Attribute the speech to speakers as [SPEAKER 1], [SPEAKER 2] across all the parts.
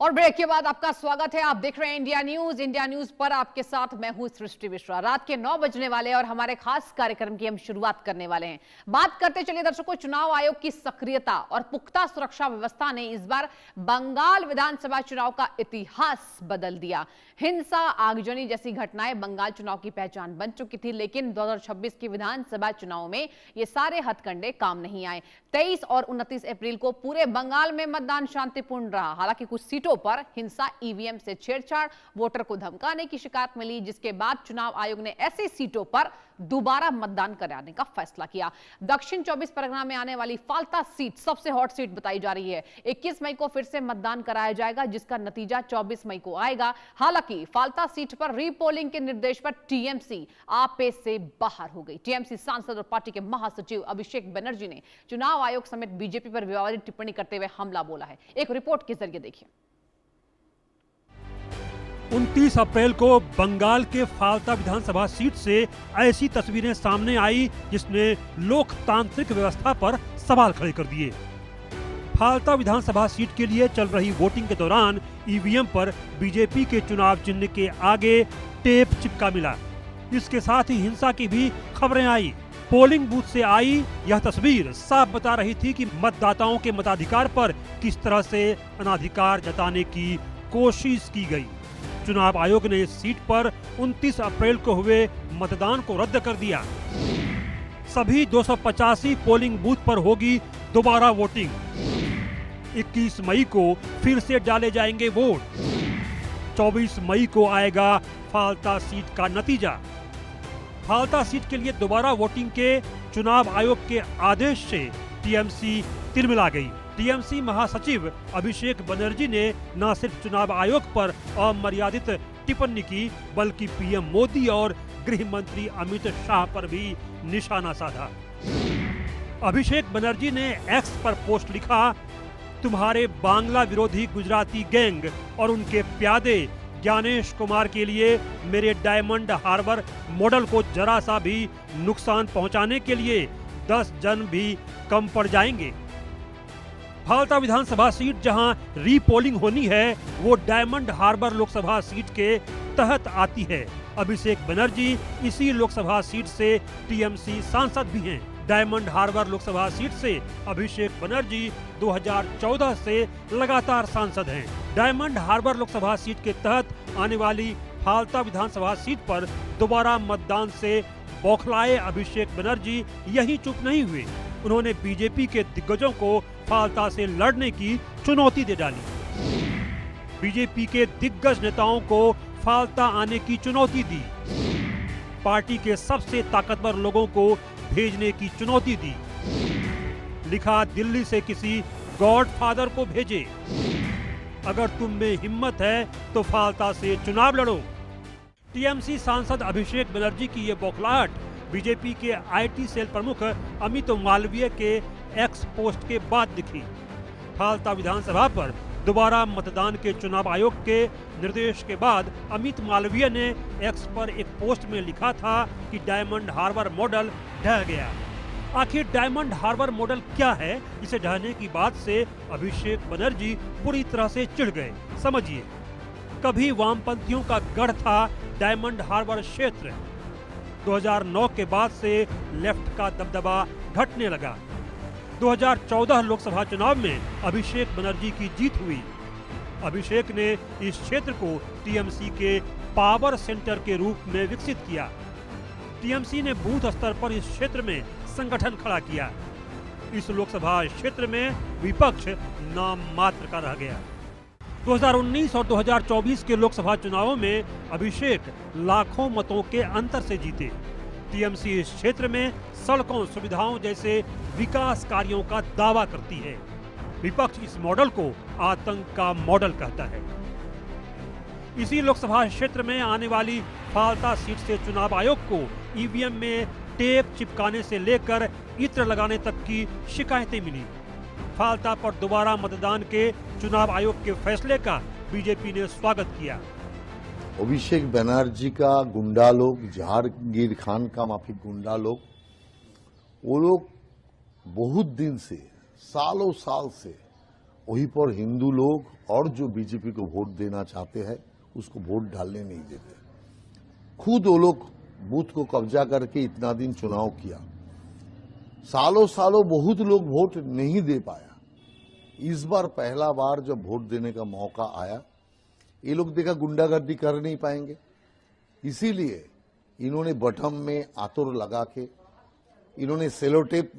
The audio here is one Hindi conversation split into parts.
[SPEAKER 1] और ब्रेक के बाद आपका स्वागत है। आप देख रहे हैं इंडिया न्यूज। इंडिया न्यूज पर आपके साथ मैं हूं सृष्टि मिश्रा। रात के 9 बजने वाले और हमारे खास कार्यक्रम की हम शुरुआत करने वाले हैं। बात करते चलिए दर्शकों, चुनाव आयोग की सक्रियता और पुख्ता सुरक्षा व्यवस्था ने इस बार बंगाल विधानसभा चुनाव का इतिहास बदल दिया। हिंसा, आगजनी जैसी घटनाएं बंगाल चुनाव की पहचान बन चुकी थी, लेकिन 2026 की विधानसभा चुनाव में ये सारे हथकंडे काम नहीं आए। 23 और 29 अप्रैल को पूरे बंगाल में मतदान शांतिपूर्ण रहा। हालांकि कुछ सीटों पर हिंसा, ईवीएम से छेड़छाड़, वोटर को धमकाने की शिकायत मिली, जिसके बाद चुनाव आयोग ने ऐसी सीटों पर दोबारा मतदान कराने का फैसला किया। दक्षिण 24 परगना में आने वाली फाल्ता सीट सबसे हॉट सीट बताई जा रही है। 21 मई को फिर से मतदान कराया जाएगा, जिसका नतीजा 24 मई को आएगा। हालांकि फाल्ता सीट पर रीपोलिंग के निर्देश पर टीएमसी आपे से बाहर हो गई। टीएमसी सांसद और पार्टी के महासचिव अभिषेक बनर्जी ने चुनाव आयोग समेत बीजेपी पर विवादित टिप्पणी करते हुए हमला बोला है। एक रिपोर्ट के जरिए देखिए।
[SPEAKER 2] 29 अप्रैल को बंगाल के फाल्ता विधानसभा सीट से ऐसी तस्वीरें सामने आई जिसने लोकतांत्रिक व्यवस्था पर सवाल खड़े कर दिए। फाल्ता विधानसभा सीट के लिए चल रही वोटिंग के दौरान ईवीएम पर बीजेपी के चुनाव चिन्ह के आगे टेप चिपका मिला। इसके साथ ही हिंसा की भी खबरें आई। पोलिंग बूथ से आई यह तस्वीर साफ बता रही थी कि मतदाताओं के मताधिकार पर किस तरह से अनाधिकार जताने की कोशिश की गई। चुनाव आयोग ने इस सीट पर 29 अप्रैल को हुए मतदान को रद्द कर दिया। सभी 285 पोलिंग बूथ पर होगी दोबारा वोटिंग। 21 मई को फिर से डाले जाएंगे वोट। 24 मई को आएगा फाल्ता सीट का नतीजा। फाल्ता सीट के लिए दोबारा वोटिंग के चुनाव आयोग के आदेश से टीएमसी तिलमिला गई। टीएमसी महासचिव अभिषेक बनर्जी ने न सिर्फ चुनाव आयोग पर अमर्यादित टिप्पणी की, बल्कि पीएम मोदी और गृह मंत्री अमित शाह पर भी निशाना साधा। अभिषेक बनर्जी ने एक्स पर पोस्ट लिखा, तुम्हारे बांग्ला विरोधी गुजराती गैंग और उनके प्यादे ज्ञानेश कुमार के लिए मेरे डायमंड हार्बर मॉडल को जरा सा भी नुकसान पहुंचाने के लिए 10 जन भी कम पड़ जाएंगे। फाल्ता विधानसभा सीट जहां रीपोलिंग होनी है, वो डायमंड हार्बर लोकसभा सीट के तहत आती है। अभिषेक बनर्जी इसी लोकसभा सीट से टीएमसी सांसद भी हैं। डायमंड हार्बर लोकसभा सीट से अभिषेक बनर्जी 2014 से लगातार सांसद हैं। डायमंड हार्बर लोकसभा सीट के तहत आने वाली फाल्ता विधानसभा सीट पर दोबारा मतदान से बौखलाए अभिषेक बनर्जी यही चुप नहीं हुए। उन्होंने बीजेपी के दिग्गजों को फाल्ता से लड़ने की चुनौती दे डाली। बीजेपी के दिग्गज नेताओं को फाल्ता आने की चुनौती दी। पार्टी के सबसे ताकतवर लोगों को भेजने की चुनौती दी। लिखा, दिल्ली से किसी गॉडफादर को भेजे। अगर तुम में हिम्मत है तो फाल्ता से चुनाव लड़ो। टीएमसी सांसद अभिषेक बनर्जी की ये बौखलाहट बीजेपी के आईटी सेल प्रमुख अमित मालवीय के एक्स पोस्ट के बाद दिखी। फाल्ता विधानसभा पर दोबारा मतदान के चुनाव आयोग के निर्देश के बाद अमित मालवीय ने एक्स पर एक पोस्ट में लिखा था कि डायमंड हार्बर मॉडल ढह गया। आखिर डायमंड हार्बर मॉडल क्या है? इसे ढहने की बात से अभिषेक बनर्जी पूरी तरह से चिढ़ गए। समझिए, कभी वामपंथियों का गढ़ था डायमंड हार्बर क्षेत्र। 2009 के बाद से लेफ्ट का दबदबा घटने लगा। 2014 लोकसभा चुनाव में अभिषेक बनर्जी की जीत हुई। अभिषेक ने इस क्षेत्र को टीएमसी के पावर सेंटर के रूप में विकसित किया। टीएमसी ने बूथ स्तर पर इस क्षेत्र में संगठन खड़ा किया। इस लोकसभा क्षेत्र में विपक्ष नाम मात्र का रह गया। 2019 और 2024 के लोकसभा चुनावों में अभिषेक लाखों मतों के अंतर से जीते। टीएमसी इस क्षेत्र में सड़कों, सुविधाओं जैसे विकास कार्यों का दावा करती है। विपक्ष इस मॉडल को आतंक का मॉडल कहता है। इसी लोकसभा क्षेत्र में आने वाली फाल्ता सीट से चुनाव आयोग को ईवीएम में टेप चिपकाने से लेकर इत्र लगाने तक की शिकायतें मिली। फाल्ता पर दोबारा मतदान के चुनाव आयोग के फैसले का बीजेपी ने स्वागत किया।
[SPEAKER 3] अभिषेक बनर्जी का गुंडा लोग, जहांगीर खान का माफिक गुंडा लोग, वो लोग बहुत दिन से, सालों साल से वहीं पर हिंदू लोग और जो बीजेपी को वोट देना चाहते हैं उसको वोट डालने नहीं देते। खुद वो लोग बूथ को कब्जा करके इतना दिन चुनाव किया, सालों सालों बहुत लोग वोट नहीं दे पाया। इस बार पहला बार जब वोट देने का मौका आया, ये लोग देखा गुंडागर्दी कर नहीं पाएंगे, इसीलिए इन्होंने बटन में आतुर लगा के, इन्होंने सेलोटेप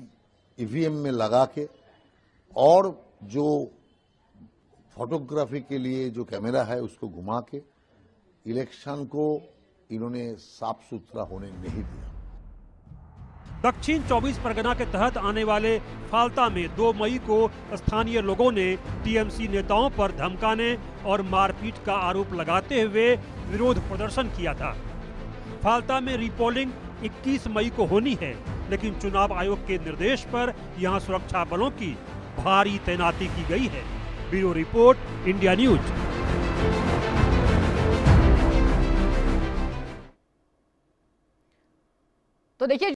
[SPEAKER 3] ईवीएम में लगा के और जो फोटोग्राफी के लिए जो कैमरा है उसको घुमा के इलेक्शन को इन्होंने साफ सुथरा होने नहीं दिया।
[SPEAKER 2] दक्षिण 24 परगना के तहत आने वाले फाल्ता में 2 मई को स्थानीय लोगों ने टीएमसी नेताओं पर धमकाने और मारपीट का आरोप लगाते हुए विरोध प्रदर्शन किया था। फाल्ता में रीपोलिंग 21 मई को होनी है, लेकिन चुनाव आयोग के निर्देश पर यहां सुरक्षा बलों की भारी तैनाती की गई है। Bureau report, India news.
[SPEAKER 1] तो देखिए